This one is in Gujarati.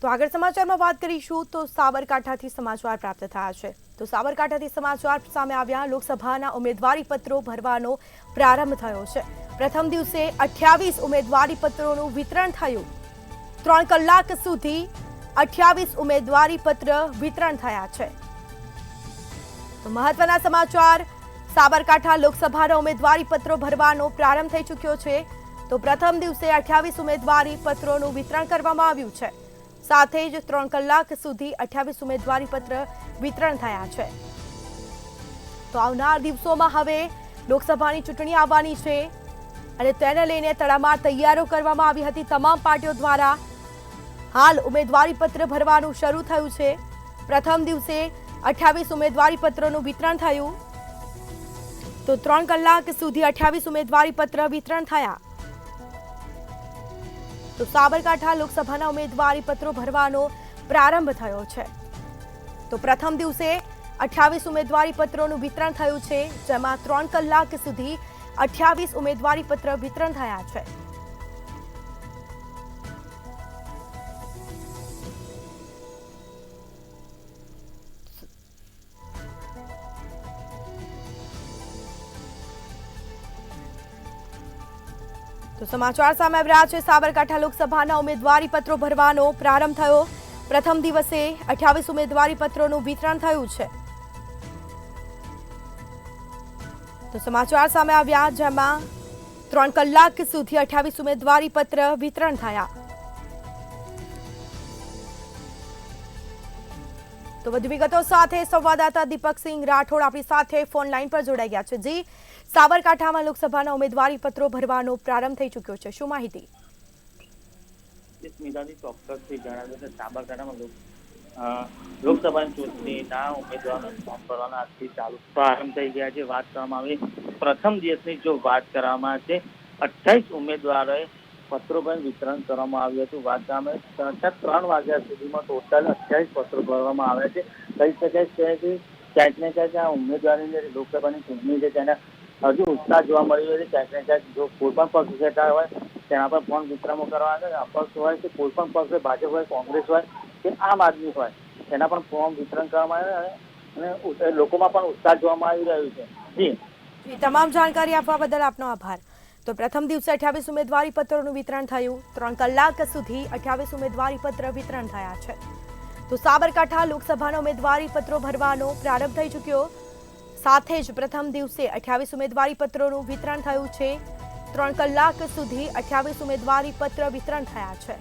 તો આગળ સમાચારમાં વાત કરીશું તો સાબરકાંઠાથી સમાચાર પ્રાપ્ત થયા છે। તો સાબરકાંઠાથી સમાચાર સામે આવ્યા। લોકસભાના ઉમેદવારી પત્રો ભરવાનો પ્રારંભ થયો છે। પ્રથમ દિવસે 28 ઉમેદવારી પત્રોનું વિતરણ થયું। 3 કલાક સુધી 28 ઉમેદવારી પત્ર વિતરણ થયા છે। તો મહત્વના સમાચાર, સાબરકાંઠા લોકસભાના ઉમેદવારી પત્રો ભરવાનો પ્રારંભ થઈ ચૂક્યો છે। તો પ્રથમ દિવસે 28 ઉમેદવારી પત્રોનું વિતરણ કરવામાં આવ્યું છે। સાથે જ 3 કલાક સુધી 28 ઉમેદવારી પત્ર વિતરણ થયા છે। તો આવનાર દિવસોમાં હવે લોકસભાની ચૂંટણી આવવાની છે અને તેને લઈને તડામાર તૈયારીઓ કરવામાં આવી હતી। તમામ પાર્ટીઓ દ્વારા હાલ ઉમેદવારી પત્ર ભરવાનું શરૂ થયું છે। પ્રથમ દિવસે 28 ઉમેદવારી પત્રોનું વિતરણ થયું। તો 3 કલાક સુધી 28 ઉમેદવારી પત્ર વિતરણ થયા। તો સાબરકાંઠા લોકસભાના ઉમેદવારી પત્રો ભરવાનો પ્રારંભ થયો છે। તો પ્રથમ દિવસે 28 ઉમેદવારી પત્રોનું વિતરણ થયું છે, જેમાં 3 કલાક સુધી 28 ઉમેદવારી પત્ર વિતરણ થયા છે। તો સમાચાર સામે આવી રહ્યા છે। સાબરકાંઠા લોકસભાના ઉમેદવારી પત્રો ભરવાનો પ્રારંભ થયો। પ્રથમ દિવસે 28 ઉમેદવારી પત્રોનું વિતરણ થયું છે। તો સમાચાર સામે આવ્યા, જેમાં 3 કલાક સુધી 28 ઉમેદવારી પત્ર વિતરણ થયા। તો વધુ વિગતો સાથે સંવાદદાતા દીપકસિંહ રાઠોડ આપણી સાથે ફોન લાઈન પર જોડાઈ ગયા છે। જી, સાબરકાંઠામાં લોકસભાના ઉમેદવારી પત્રો ભરવાનો પ્રારંભ થઈ ચૂક્યો છે, શું માહિતી? ચોક્કસથી જણાવ્યું છે, સાબરકાંઠામાં લોકસભાની ચૂંટણીના ઉમેદવારોનું ફોર્મ ભરવાના આજથી ચાલુ પ્રારંભ થઈ ગયા છે। વાત કરવામાં આવી પ્રથમ દિવસની જો વાત કરવામાં આવે છે, 28 ઉમેદવારોએ પત્રો પણ વિતરણ કરવામાં આવ્યું હતું। વાત કરવામાં 3 વાગ્યા સુધીમાં ટોટલ 28 પત્રો ભરવામાં આવ્યા છે। કહી શકાય છે કે ક્યાંક ને ક્યાંક આ ઉમેદવારીની લોકસભાની ચૂંટણી છે તેના હજુ ઉત્સાહ જોવા મળી રહ્યો છે। ક્યાંક ને ક્યાંક જો કોઈ પણ પક્ષ વિજેતા હોય તેના પર ફોર્મ વિતરણ કરવા અપક્ષ હોય કે કોઈ પણ પક્ષ હોય, ભાજપ હોય, કોંગ્રેસ હોય કે આમ આદમી હોય, તેના પણ ફોર્મ વિતરણ કરવામાં આવે અને લોકોમાં પણ ઉત્સાહ જોવામાં આવી રહ્યો છે। જી, તમામ જાણકારી આપવા બદલ આપનો આભાર। તો પ્રથમ દિવસે 28 ઉમેદવારી પત્રોનું વિતરણ થયું। 3 કલાક સુધી 28 ઉમેદવારી પત્ર વિતરણ થયા છે। તો સાબરકાંઠા લોકસભાના ઉમેદવારી પત્રો ભરવાનો પ્રારંભ થઈ ચૂક્યો। સાથે જ પ્રથમ દિવસે 28 ઉમેદવારી પત્રોનું વિતરણ થયું છે। 3 કલાક સુધી 28 ઉમેદવારી પત્ર વિતરણ થયા છે।